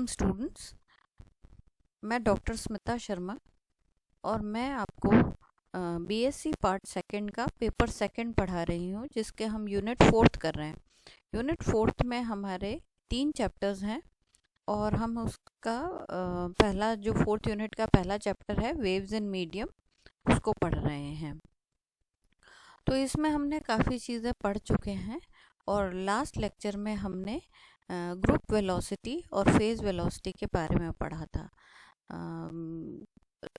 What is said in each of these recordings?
Welcome students, मैं doctor Smita Sharma और मैं आपको बीएससी पार्ट सेकंड का पेपर सेकंड पढ़ा रही हूँ, जिसके हम यूनिट फोर्थ कर रहे हैं। यूनिट फोर्थ में हमारे 3 चैप्टर्स हैं और हम उसका पहला जो फोर्थ यूनिट का पहला चैप्टर है वेव्स इन मीडियम, उसको पढ़ रहे हैं। तो इसमें हमने काफ़ी चीज़ें पढ़ चुके हैं और लास्ट लेक्चर में हमने ग्रुप वेलोसिटी और फेज वेलोसिटी के बारे में पढ़ा था।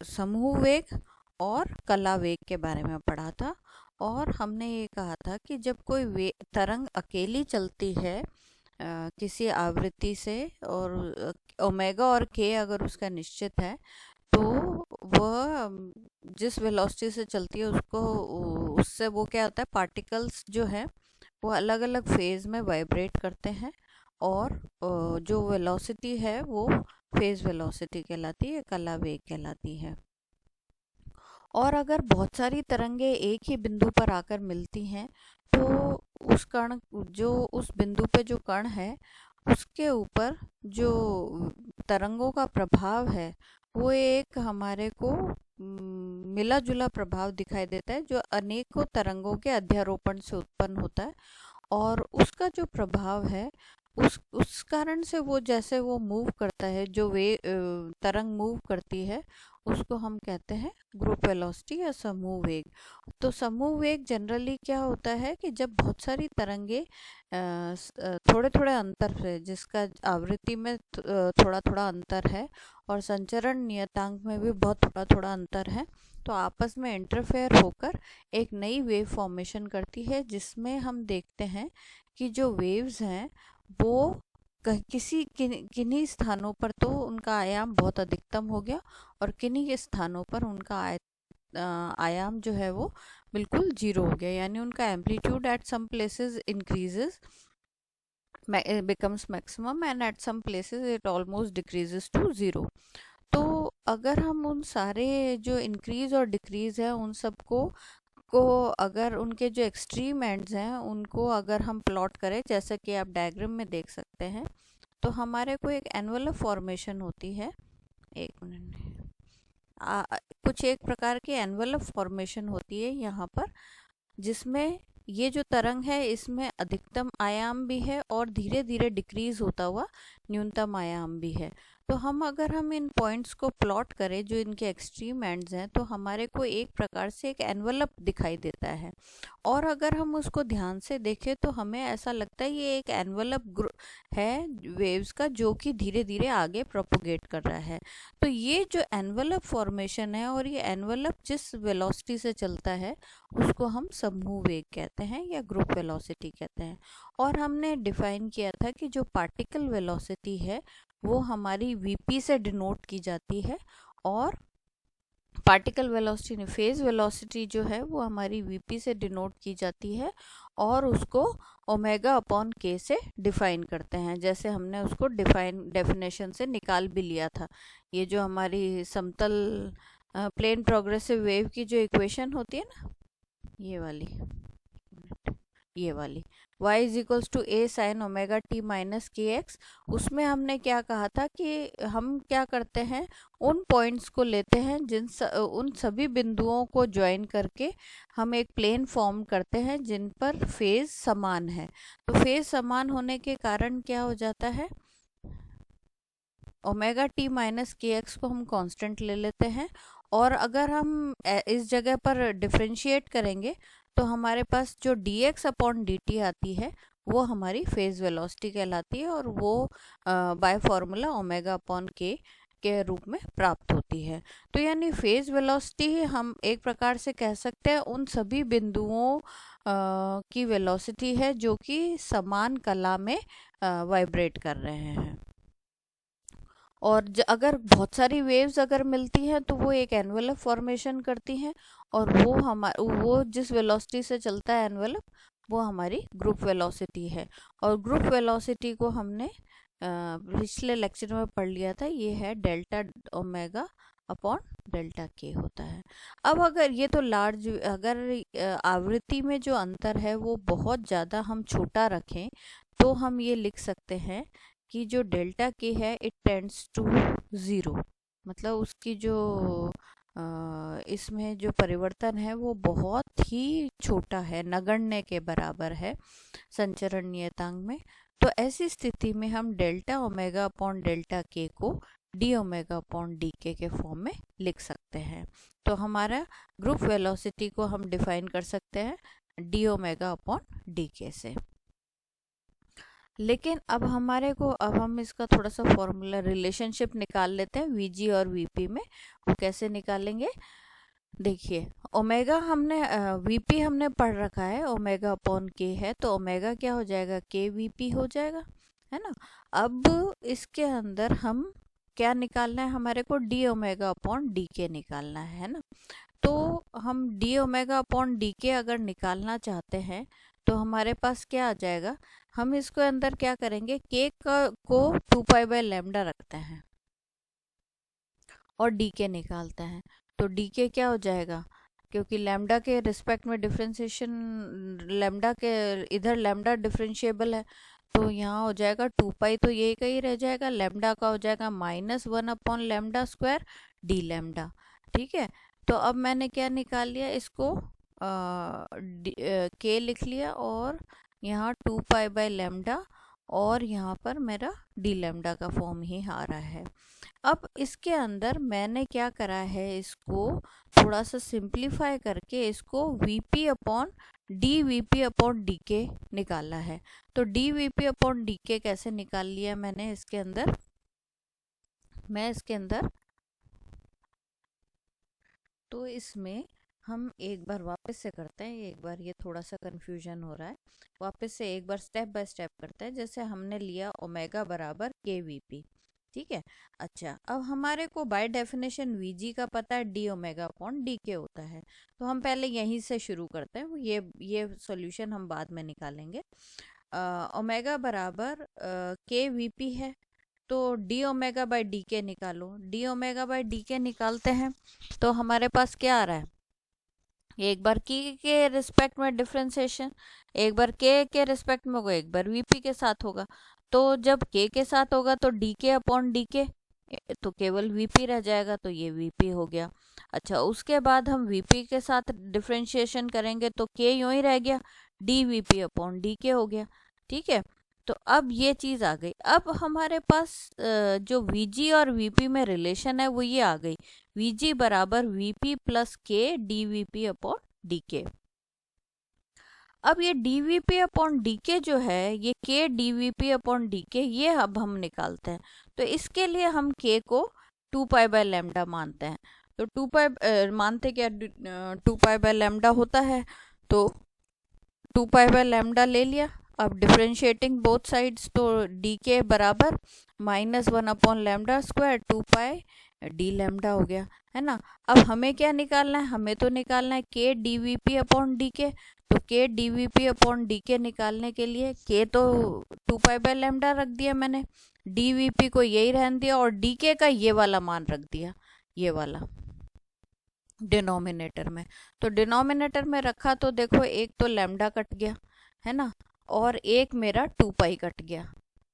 समूह वेग और कला वेग के बारे में पढ़ा था और हमने ये कहा था कि जब कोई तरंग अकेली चलती है किसी आवृत्ति से और ओमेगा और के अगर उसका निश्चित है, तो वह जिस वेलोसिटी से चलती है उससे वो क्या होता है, पार्टिकल्स जो है वो अलग अलग फेज में वाइब्रेट करते हैं और जो वेलोसिटी है वो फेज वेलोसिटी कहलाती है, कला वेग कहलाती है। और अगर बहुत सारी तरंगे एक ही बिंदु पर आकर मिलती हैं तो उस कण जो उस बिंदु पे जो कण है उसके ऊपर जो तरंगों का प्रभाव है वो एक हमारे को मिला जुला प्रभाव दिखाई देता है, जो अनेकों तरंगों के अध्यारोपण से उत्पन्न होता है। और उसका जो प्रभाव है उस कारण से वो जैसे वो मूव करता है, जो तरंग मूव करती है उसको हम कहते हैं ग्रुप वेलोसिटी या समूह वेग। तो समूह वेग जनरली क्या होता है कि जब बहुत सारी तरंगे थोड़े थोड़े अंतर से, जिसका आवृत्ति में थोड़ा थोड़ा अंतर है और संचरण नियतांक में भी बहुत थोड़ा थोड़ा अंतर है, तो आपस में इंटरफेयर होकर एक नई वेव फॉर्मेशन करती है, जिसमें हम देखते हैं कि जो वेव्स हैं वो किन्हीं स्थानों पर तो उनका आयाम बहुत अधिकतम हो गया और किन्हीं स्थानों पर उनका आयाम जो है वो बिल्कुल जीरो हो गया, यानी उनका amplitude at some places increases becomes maximum and at some places it almost decreases to zero। तो अगर हम उन सारे जो इंक्रीज और डिक्रीज है उन सबको अगर उनके जो एक्सट्रीम एंड्स हैं उनको अगर हम प्लॉट करें, जैसा कि आप डायग्राम में देख सकते हैं, तो हमारे को एक एनवेलप फॉर्मेशन होती है। एक मिनट, कुछ एक प्रकार की एनवेलप फॉर्मेशन होती है यहाँ पर, जिसमें ये जो तरंग है इसमें अधिकतम आयाम भी है और धीरे धीरे डिक्रीज होता हुआ न्यूनतम आयाम भी है। तो अगर हम इन पॉइंट्स को प्लॉट करें जो इनके एक्सट्रीम एंड्स हैं, तो हमारे को एक प्रकार से एक एनवलप दिखाई देता है। और अगर हम उसको ध्यान से देखें तो हमें ऐसा लगता है ये एक एनवलप है वेव्स का, जो कि धीरे धीरे आगे प्रोपोगेट कर रहा है। तो ये जो एनवलप फॉर्मेशन है और ये एनवलप जिस वेलोसिटी से चलता है उसको हम समूह वेग कहते हैं या ग्रुप वेलोसिटी कहते हैं। और हमने डिफाइन किया था कि जो पार्टिकल वेलोसिटी है वो हमारी वीपी से डिनोट की जाती है और पार्टिकल वेलोसिटी फेज वेलोसिटी जो है वो हमारी वीपी से डिनोट की जाती है और उसको ओमेगा अपॉन के से डिफाइन करते हैं, जैसे हमने उसको डेफिनेशन से निकाल भी लिया था। ये जो हमारी समतल प्लेन प्रोग्रेसिव वेव की जो इक्वेशन होती है ना, ये वाली y is equals to a sine omega t minus k x, उसमें हमने क्या कहा था कि हम क्या करते हैं, उन पॉइंट्स को लेते हैं उन सभी बिंदुओं को ज्वाइन करके हम एक प्लेन फॉर्म करते हैं जिन पर फेज समान है। तो फेज समान होने के कारण क्या हो जाता है, omega T minus k x को हम कांस्टेंट ले लेते हैं और अगर हम इस जगह पर डिफरेंशिएट करेंगे तो हमारे पास जो dx अपॉन dt आती है वो हमारी फेज वेलोसिटी कहलाती है और वो बाय फॉर्मूला ओमेगा अपॉन के रूप में प्राप्त होती है। तो यानी फेज वेलोसिटी हम एक प्रकार से कह सकते हैं उन सभी बिंदुओं की वेलोसिटी है जो कि समान कला में वाइब्रेट कर रहे हैं। और अगर बहुत सारी वेव्स अगर मिलती हैं तो वो एक एनवेलप फॉर्मेशन करती हैं और वो जिस वेलोसिटी से चलता है एनवेलप वो हमारी ग्रुप वेलोसिटी है। और ग्रुप वेलोसिटी को हमने पिछले लेक्चर में पढ़ लिया था, ये है डेल्टा ओमेगा अपॉन डेल्टा के होता है। अब अगर ये तो अगर आवृत्ति में जो अंतर है वो बहुत ज़्यादा हम छोटा रखें तो हम ये लिख सकते हैं कि जो डेल्टा के है इट टेंड्स टू ज़ीरो, मतलब उसकी जो इसमें जो परिवर्तन है वो बहुत ही छोटा है, नगण्य के बराबर है संचरण नियतांक में। तो ऐसी स्थिति में हम डेल्टा ओमेगा अपॉन डेल्टा के को डी ओमेगा अपॉन डी के फॉर्म में लिख सकते हैं। तो हमारा ग्रुप वेलोसिटी को हम डिफाइन कर सकते हैं डी ओमेगा अपॉन डी के से। लेकिन अब हम इसका थोड़ा सा फॉर्मूला रिलेशनशिप निकाल लेते हैं वीजी और वीपी में। वो कैसे निकालेंगे, देखिए ओमेगा हमने वीपी हमने पढ़ रखा है, ओमेगा अपॉन के है, तो ओमेगा क्या हो जाएगा, के वीपी हो जाएगा, है ना। अब इसके अंदर हम क्या निकालना है, हमारे को डी ओमेगा अपॉन डी के निकालना है ना। तो हम डी ओमेगा अपॉन डी के अगर निकालना चाहते हैं तो हमारे पास क्या आ जाएगा, हम इसको अंदर क्या करेंगे, के को 2 पाई बाय लैम्डा रखते हैं और डी के निकालते हैं। तो डी के क्या हो जाएगा, क्योंकि लैम्डा के रिस्पेक्ट में डिफरेंशिएशन, लैम्डा के इधर लैम्डा डिफरेंशिएबल है, तो यहाँ हो जाएगा 2 पाई, तो ये कहीं रह जाएगा, लैम्डा का हो जाएगा -1 upon lambda square D lambda. ठीक है, तो अब मैंने क्या निकाल लिया, इसको के लिख लिया और यहाँ 2 पाई बाय लैम्डा और यहाँ पर मेरा डी लैम्डा का फॉर्म ही आ रहा है। अब इसके अंदर मैंने क्या करा है, इसको थोड़ा सा सिंप्लीफाई करके इसको वीपी अपॉन डी के निकाला है। तो डी वीपी अपॉन डी के कैसे निकाल लिया मैंने, इसके अंदर तो इसमें हम एक बार वापस से करते हैं, एक बार ये थोड़ा सा कंफ्यूजन हो रहा है, वापस से एक बार स्टेप बाय स्टेप करते हैं। जैसे हमने लिया ओमेगा बराबर के वीपी, ठीक है। अच्छा, अब हमारे को बाय डेफिनेशन वीजी का पता है डी ओमेगा अपॉन डी के होता है, तो हम पहले यहीं से शुरू करते हैं, ये सॉल्यूशन हम बाद में निकालेंगे। ओमेगा बराबर के वीपी है, तो डी ओमेगा बाई डी के निकालो, डी ओमेगा बाई डी के निकालते हैं तो हमारे पास क्या आ रहा है, एक बार के रिस्पेक्ट में डिफरेंशिएशन, एक बार के रिस्पेक्ट में होगा, एक बार वीपी के साथ होगा। तो जब के साथ होगा तो डी के अपॉन डी के, तो केवल वीपी रह जाएगा, तो ये वीपी हो गया। अच्छा, उसके बाद हम वीपी के साथ डिफरेंशिएशन करेंगे तो के यूं ही रह गया, डी वीपी अपॉन डी के हो गया। ठीक है, तो अब ये चीज आ गई। अब हमारे पास जो वीजी और वीपी में रिलेशन है वो ये आ गई, वीजी बराबर वीपी प्लस के डी वीपी अपॉन डी के। अब ये डीवीपी अपॉन डी के जो है, ये के डीवीपी अपॉन डी के, ये अब हम निकालते हैं। तो इसके लिए हम के को 2 पाई बाय लैम्डा मानते हैं। तो 2 पाई मानते क्या, 2 पाई बाय लैम्डा होता है, तो 2 पाई बाय लैम्डा ले लिया। अब डिफ्रेंशिएटिंग बोथ साइड्स, तो डी के बराबर -1 अपॉन लैम्डा स्क्वायर 2 पाई डी लैम्डा हो गया, है ना। अब हमें क्या निकालना है, हमें तो निकालना है के डीवीपी अपॉन डी के। तो के डीवीपी अपॉन डी के निकालने के लिए के तो 2 पाई बाय लैम्डा रख दिया मैंने, डीवीपी को यही रहने दिया और डी के का ये वाला मान रख दिया, ये वाला डिनोमिनेटर में। तो डिनोमिनेटर में रखा तो देखो एक तो लैम्डा कट गया, है ना, और एक मेरा 2 पाई कट गया,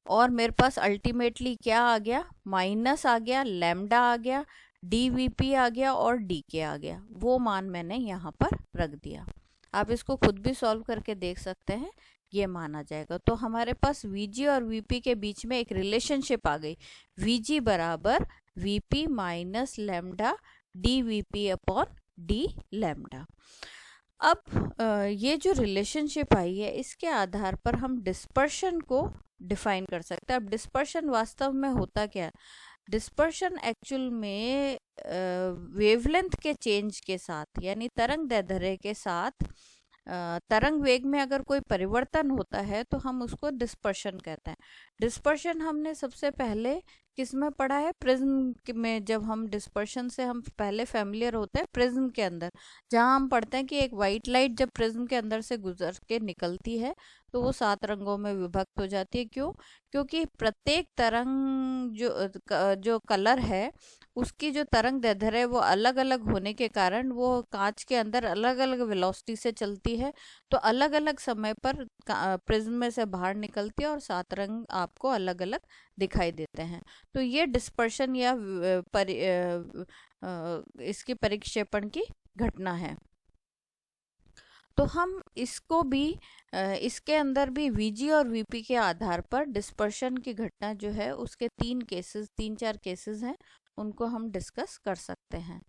और मेरे पास अल्टीमेटली क्या आ गया, माइनस आ गया, लैम्डा आ गया, डीवीपी आ गया और डी के आ गया। वो मान मैंने यहाँ पर रख दिया। आप इसको खुद भी सॉल्व करके देख सकते हैं, ये माना जाएगा। तो हमारे पास वीजी और वीपी के बीच में एक रिलेशनशिप आ गई, वीजी बराबर VP minus lambda D VP upon D lambda. अब ये जो रिलेशनशिप आई है, इसके आधार पर हम डिस्पर्शन को डिफाइन कर सकते हैं। अब डिस्पर्शन वास्तव में होता क्या है, डिस्पर्शन एक्चुअल में वेवलेंथ के चेंज के साथ, यानी तरंग दैर्ध्य के साथ तरंग वेग में अगर कोई परिवर्तन होता है तो हम उसको डिस्पर्शन कहते हैं। डिस्पर्शन हमने सबसे पहले किस में पढ़ा है, प्रिज्म में। जब हम डिस्पर्शन से हम पहले फैमिलियर होते हैं प्रिज्म के अंदर, जहां हम पढ़ते हैं कि एक वाइट लाइट जब प्रिज्म के अंदर से गुजर के निकलती है तो वो 7 रंगों में विभक्त हो जाती है। क्यों? क्योंकि प्रत्येक तरंग जो कलर है उसकी जो तरंग दैर्ध्य है वो अलग अलग होने के कारण वो कांच के अंदर अलग अलग वेलोसिटी से चलती है, तो अलग अलग समय पर प्रिज्म में से बाहर निकलती है और 7 रंग आपको अलग अलग दिखाई देते हैं। तो ये डिस्पर्शन या इसकी परिक्षेपण की घटना है। तो हम इसको भी इसके अंदर भी वीजी और वीपी के आधार पर डिस्पर्शन की घटना जो है उसके 3 4 केसेस हैं, उनको हम डिस्कस कर सकते हैं।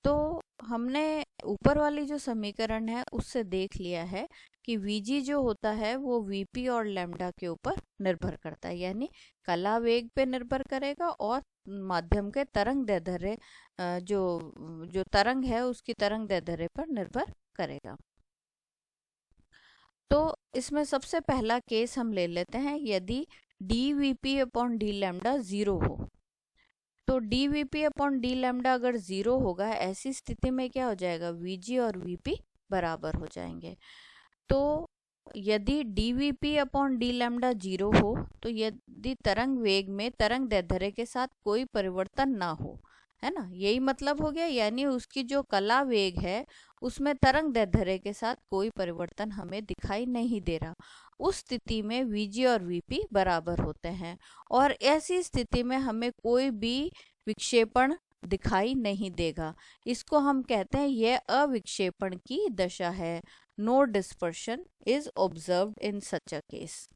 तो हमने ऊपर वाली जो समीकरण है उससे देख लिया है कि वीजी जो होता है वो वीपी और लैम्डा के ऊपर निर्भर करता है, यानी कला वेग पे निर्भर करेगा और माध्यम के तरंग दैर्ध्य जो जो तरंग है उसकी तरंग दैर्ध्य पर निर्भर करेगा। तो इसमें सबसे पहला केस हम ले लेते हैं, यदि D V P upon D lambda 0 हो। तो D V P upon D lambda अगर 0 होगा, ऐसी स्थिति में क्या हो जाएगा, वीजी और वीपी बराबर हो जाएंगे। तो यदि D V P upon D lambda 0 हो, तो यदि तरंग वेग में तरंग दैर्ध्य के साथ कोई परिवर्तन ना हो, है ना, यही मतलब हो गया, यानी उसकी जो कला वेग है उसमें तरंग दैर्ध्य के साथ कोई परिवर्तन हमें दिखाई नहीं दे रहा, उस स्थिति में वीजी और वीपी बराबर होते हैं और ऐसी स्थिति में हमें कोई भी विक्षेपण दिखाई नहीं देगा। इसको हम कहते हैं यह अविक्षेपण की दशा है। No dispersion is observed in such a case.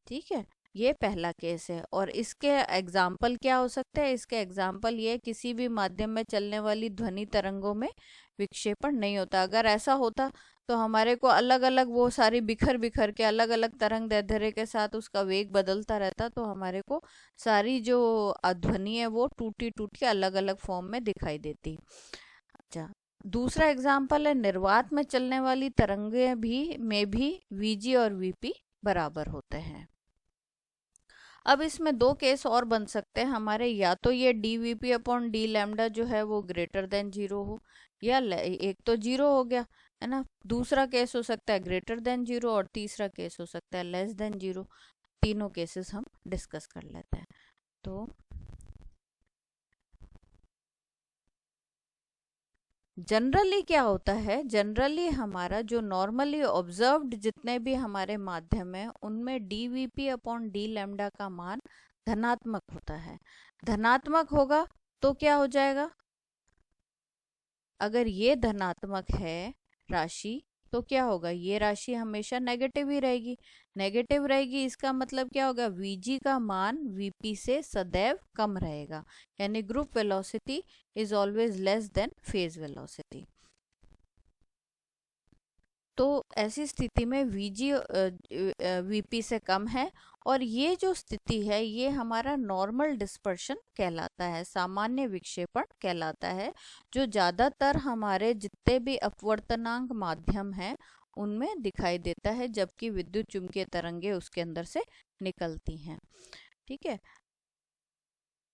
ठीक है, ये पहला केस है। और इसके एग्जाम्पल क्या हो सकते हैं? इसके एग्जाम्पल ये, किसी भी माध्यम में चलने वाली ध्वनि तरंगों में विक्षेपण नहीं होता। अगर ऐसा होता तो हमारे को अलग अलग वो सारी बिखर बिखर के अलग अलग तरंग दैर्ध्य के साथ उसका वेग बदलता रहता, तो हमारे को सारी जो ध्वनि है वो टूटी टूटी अलग अलग फॉर्म में दिखाई देती। अच्छा, दूसरा एग्जाम्पल है, निर्वात में चलने वाली तरंगें भी वीजी और वीपी बराबर होते हैं। अब इसमें दो केस और बन सकते हैं हमारे, या तो ये D V P upon D lambda जो है वो ग्रेटर देन 0 हो, या एक तो 0 हो गया, है ना, दूसरा केस हो सकता है ग्रेटर देन 0 और तीसरा केस हो सकता है लेस देन 0। तीनों केसेस हम डिस्कस कर लेते हैं। तो जनरली क्या होता है, जनरली हमारा जो नॉर्मली ऑब्जर्व्ड जितने भी हमारे माध्यम है उनमें D V P upon D lambda का मान धनात्मक होता है। धनात्मक होगा तो क्या हो जाएगा, अगर ये धनात्मक है राशि तो क्या होगा, ये राशि हमेशा नेगेटिव ही रहेगी। नेगेटिव रहेगी इसका मतलब क्या होगा, वीजी का मान वीपी से सदैव कम रहेगा, यानी group velocity is always less than phase velocity. तो ऐसी स्थिति में वीजी वीपी से कम है और ये जो स्थिति है ये हमारा नॉर्मल डिस्पर्शन कहलाता है, सामान्य विक्षेपण कहलाता है, जो ज़्यादातर हमारे जितने भी अपवर्तनांक माध्यम हैं उनमें दिखाई देता है, जबकि विद्युत चुम्बकीय तरंगे उसके अंदर से निकलती हैं। ठीक है,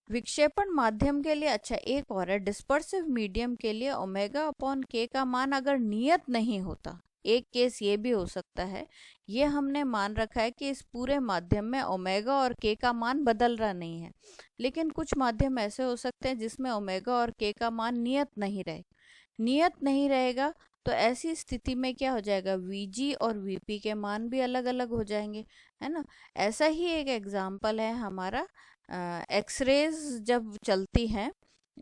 विक्षेपण माध्यम के लिए, अच्छा एक और है, डिस्पर्सिव मीडियम के लिए ओमेगा अपॉन के का मान अगर नियत नहीं होता, एक केस ये भी हो सकता है, ये हमने मान रखा है कि इस पूरे माध्यम में ओमेगा और के का मान बदल रहा नहीं है, लेकिन कुछ माध्यम ऐसे हो सकते हैं जिसमें ओमेगा और के का मान नियत नहीं रहेगा, तो ऐसी स्थिति में क्या हो जाएगा, वीजी और वीपी के मान भी अलग अलग हो जाएंगे, है ना। ऐसा ही एक एग्जाम्पल है हमारा, एक्सरेज जब चलती हैं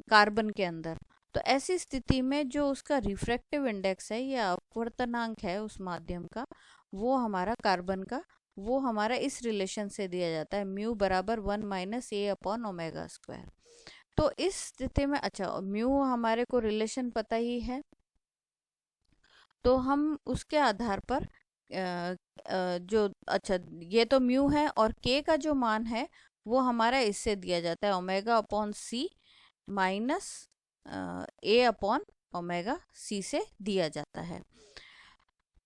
कार्बन के अंदर, तो ऐसी स्थिति में जो उसका रिफ्रैक्टिव इंडेक्स है या अपवर्तनांक है उस माध्यम का, वो हमारा कार्बन का, वो हमारा इस रिलेशन से दिया जाता है, म्यू बराबर 1 माइनस ए अपॉन ओमेगा स्क्वायर। तो इस स्थिति में, अच्छा म्यू हमारे को रिलेशन पता ही है, तो हम उसके आधार पर जो, अच्छा ये तो म्यू है और के का जो मान है वो हमारा इससे दिया जाता है, ओमेगा अपॉन सी माइनस ए अपॉन ओमेगा सी से दिया जाता है।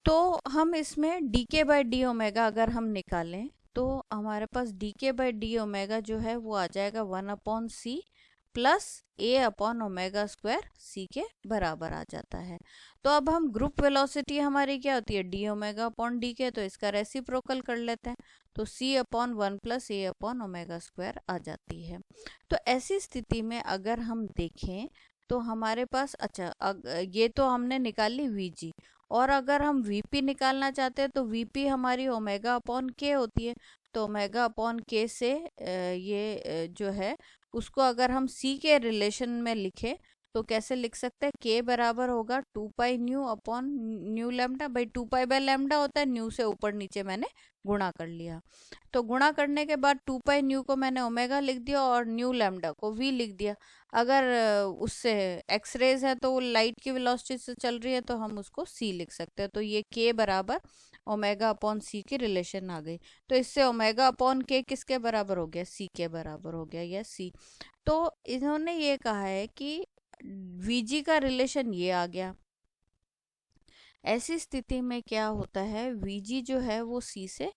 तो हम इसमें डी के बाई डी ओमेगा अगर हम निकालें तो हमारे पास डी के बाई डी ओमेगा जो है वो आ जाएगा 1 अपॉन सी प्लस ए अपॉन ओमेगा स्क्वायर सी के बराबर आ जाता है। तो अब हम ग्रुप वेलोसिटी हमारी क्या होती है, डी ओमेगा अपॉन डी के, तो इसका रेसिप्रोकल कर लेते हैं, तो सी अपॉन 1 प्लस ए अपॉन ओमेगा स्क्वायर आ जाती है। तो ऐसी स्थिति में अगर हम देखें तो हमारे पास, अच्छा ये तो हमने निकाली वीजी, और अगर हम वीपी निकालना चाहते हैं तो वीपी हमारी ओमेगा अपॉन के होती है। तो ओमेगा अपॉन के से जो है उसको अगर हम सी के रिलेशन में लिखें तो कैसे लिख सकते हैं, के बराबर होगा 2 pi nu upon new lambda. भाई 2 पाई बाय लैम्डा होता है, न्यू से ऊपर नीचे मैंने गुणा कर लिया। तो गुणा करने के बाद 2 पाई न्यू को मैंने ओमेगा लिख दिया और न्यू लैम्डा को वी लिख दिया। अगर उससे एक्स रेज है तो लाइट की वेलोसिटी से चल रही है तो हम उसको सी लिख सकते हैं। तो ये के बराबर ओमेगा अपॉन सी की रिलेशन आ गई। तो इससे ओमेगा अपॉन के किसके बराबर हो गया, सी के बराबर हो गया, या सी। तो इन्होंने ये कहा है कि वीजी का रिलेशन ये आ गया। ऐसी स्थिति में क्या होता है, वीजी जो है वो सी से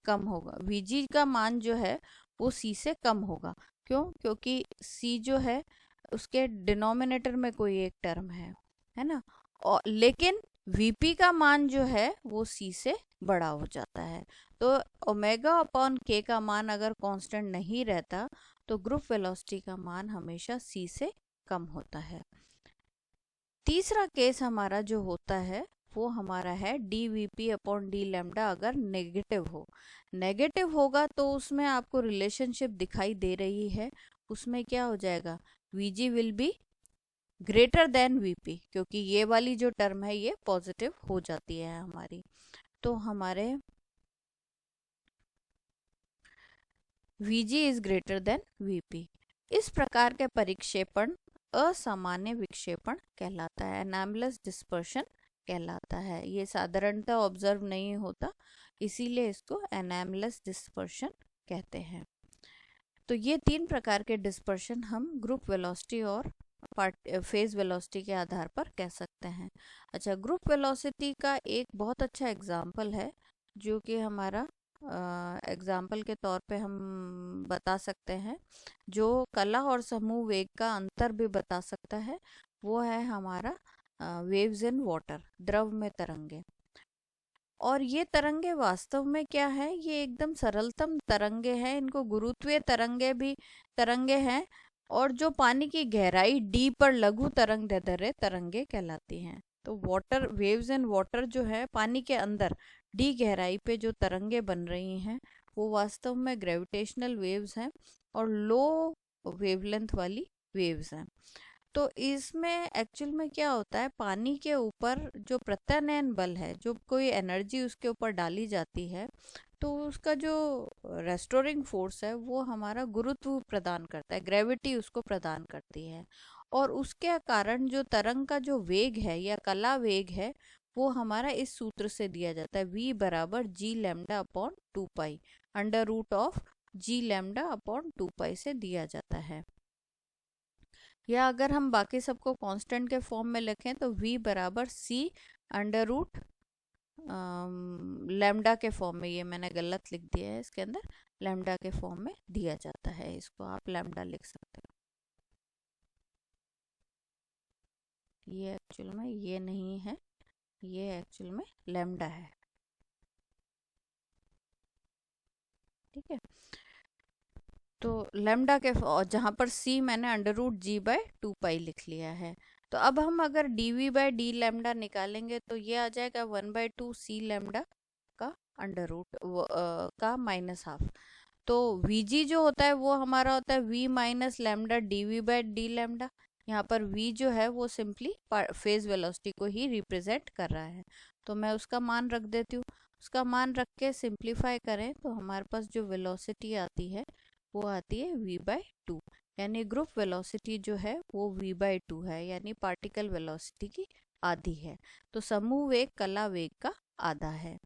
कम होगा, वीजी का मान जो है वो सी से कम होगा। क्यों? क्योंकि सी जो है उसके डिनोमिनेटर में कोई एक टर्म है ना, और लेकिन वीपी का मान जो है वो सी से बड़ा हो जाता है। तो ओमेगा अपॉन के का मान अगर कांस्टेंट नहीं रहता तो ग्रुप वेलोसिटी का मान हमेशा सी से कम होता है। तीसरा केस हमारा जो होता है वो हमारा है D V P upon D lambda अगर नेगेटिव हो। नेगेटिव होगा तो उसमें आपको रिलेशनशिप दिखाई दे रही है, उसमें क्या हो जाएगा, we ji will be greater than V P, क्योंकि ये वाली जो टर्म है ये पॉजिटिव हो जाती है हमारी। तो हमारे we ji is greater than V P. इस प्रकार के परिक्षेपण असामान्य विक्षेपण कहलाता है, एनामलस डिस्पर्शन कहलाता है। ये साधारणतः ऑब्जर्व नहीं होता, इसीलिए इसको एनामलस डिस्पर्शन कहते हैं। तो ये 3 प्रकार के डिस्पर्शन हम ग्रुप वेलोसिटी और फेज वेलोसिटी के आधार पर कह सकते हैं। अच्छा, ग्रुप वेलोसिटी का एक बहुत अच्छा एग्जाम्पल है जो कि हमारा एग्जाम्पल के तौर पे हम बता सकते हैं, जो कला और समूह वेग का अंतर भी बता सकता है, वो है हमारा वेव्स इन वाटर, द्रव में तरंगे। और ये तरंगे वास्तव में क्या है, ये एकदम सरलतम तरंगे हैं, इनको गुरुत्वीय तरंगे हैं, और जो पानी की गहराई डी पर लघु तरंगदैर्ध्य तरंगे कहलाती हैं। तो वाटर वेव्स इन वाटर जो है, पानी के अंदर डी गहराई पे जो तरंगे बन रही हैं वो वास्तव में ग्रेविटेशनल वेव्स हैं और लो वेवलेंथ वाली वेव्स हैं। तो इसमें एक्चुअल में क्या होता है, पानी के ऊपर जो प्रत्यानयन बल है, जो कोई एनर्जी उसके ऊपर डाली जाती है, तो उसका जो रेस्टोरिंग फोर्स है वो हमारा गुरुत्व प्रदान करता है, ग्रेविटी उसको प्रदान करती है। और उसके कारण जो तरंग का जो वेग है या कला वेग है वो हमारा इस सूत्र से दिया जाता है, v बराबर g lambda upon 2 pi, under root of g lambda upon 2 pi से दिया जाता है। या अगर हम बाकी सबको कांस्टेंट के फॉर्म में लिखें तो v बराबर c अंडर रूट लैम्डा के फॉर्म में, ये मैंने गलत लिख दिया है, इसके अंदर लैम्डा के फॉर्म में दिया जाता है, इसको आप लैम्डा लिख सकते हो। ये एक्चुअल में ये नहीं है, ये एक्चुअल में लैम्डा है, ठीक है। तो लैम्डा के जहाँ पर c मैंने under root g by 2 pi लिख लिया है। तो अब हम अगर d v by d lambda निकालेंगे तो ये आ जाएगा 1/2 सी लैम्डा का अंडर रूट का -12। तो वी जी जो होता है वो हमारा होता है v minus lambda d v by d lambda. यहाँ पर v जो है वो सिंपली फेज वेलोसिटी को ही रिप्रेजेंट कर रहा है, तो मैं उसका मान रख देती हूँ। उसका मान रख के सिंप्लीफाई करें तो हमारे पास जो वेलोसिटी आती है वो आती है v/2, यानी ग्रुप वेलोसिटी जो है वो v/2 है, यानी पार्टिकल वेलोसिटी की आधी है। तो समूह वेग कला वेग का आधा है।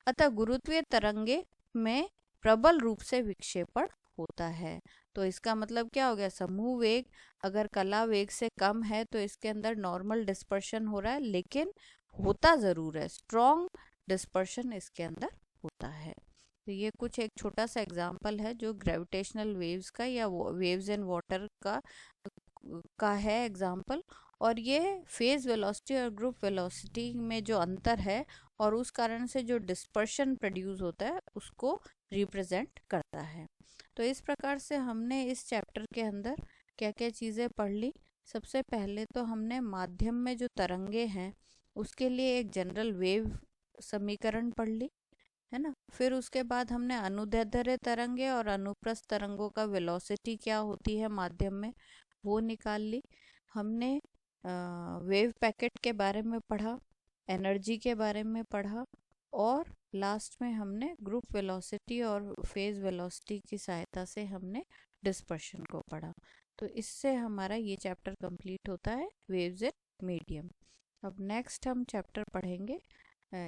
अतः गुरुत्वीय तरंगे में प्रबल रूप से विक्षेपण होता है। तो इसका मतलब क्या हो गया, समूह वेग अगर कला वेग से कम है तो इसके अंदर नॉर्मल डिस्पर्शन हो रहा है, लेकिन होता ज़रूर है, स्ट्रॉन्ग डिस्पर्शन इसके अंदर होता है। तो ये कुछ एक छोटा सा एग्जाम्पल है जो ग्रेविटेशनल वेव्स का या वेव्स इन वाटर का का है एग्जाम्पल, और ये फेज वेलोसिटी और ग्रुप वेलोसिटी में जो अंतर है और उस कारण से जो डिस्पर्शन प्रोड्यूस होता है उसको रिप्रेजेंट करता है। तो इस प्रकार से हमने इस चैप्टर के अंदर क्या क्या चीज़ें पढ़ ली। सबसे पहले तो हमने माध्यम में जो तरंगे हैं उसके लिए एक जनरल वेव समीकरण पढ़ ली, है ना। फिर उसके बाद हमने अनुदैर्ध्य तरंगे और अनुप्रस्थ तरंगों का वेलोसिटी क्या होती है माध्यम में वो निकाल ली। हमने वेव पैकेट के बारे में पढ़ा, एनर्जी के बारे में पढ़ा, और लास्ट में हमने ग्रुप वेलोसिटी और फेज वेलोसिटी की सहायता से हमने डिस्पर्शन को पढ़ा। तो इससे हमारा ये चैप्टर कंप्लीट होता है, वेव्स इन मीडियम। अब नेक्स्ट हम चैप्टर पढ़ेंगे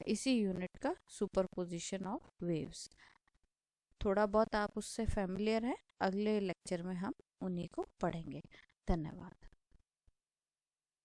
इसी यूनिट का, सुपरपोजिशन ऑफ वेव्स। थोड़ा बहुत आप उससे फैमिलियर हैं, अगले लेक्चर में हम उन्हीं को पढ़ेंगे। धन्यवाद।